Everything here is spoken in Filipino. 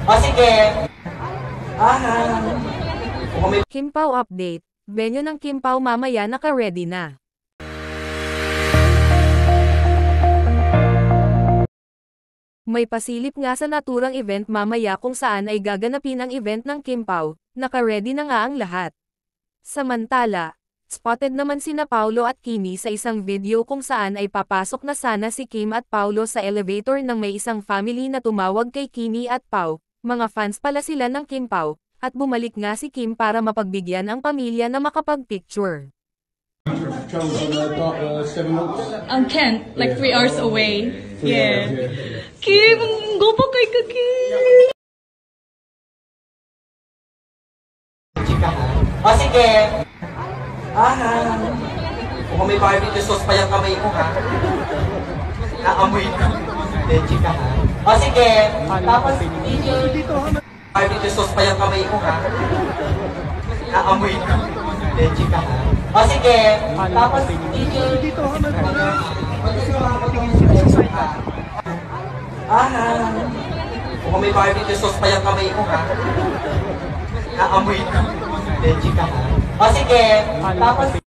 O sige. Aha. Kim Pao update. Venue ng Kim Pao mamaya naka-ready na. May pasilip nga sa naturang event mamaya kung saan ay gaganapin ang event ng Kim Pao, naka-ready na nga ang lahat. Samantala, spotted naman sina Paulo at Kimi sa isang video kung saan ay papasok na sana si Kim at Paulo sa elevator nang may isang family na tumawag kay Kimi at Pao, mga fans pala sila ng Kim Pao, at bumalik nga si Kim para mapagbigyan ang pamilya na makapag-picture. Kent, like 3 hours away. Yeah. Kim, go pa kay Kim. O sige. Aha. Kung may barbecue sauce pa yung kamay ko ha. Naamoy ko. Chika ha. O sige. Tapos barbecue sauce pa yung kamay ko ha. Naamoy ko. Chika ha. O sige. Tapos aha. Kung may barbecue sauce pa yung kamay ko ha. Naamoy ko. Chika ha. O sige. Tapos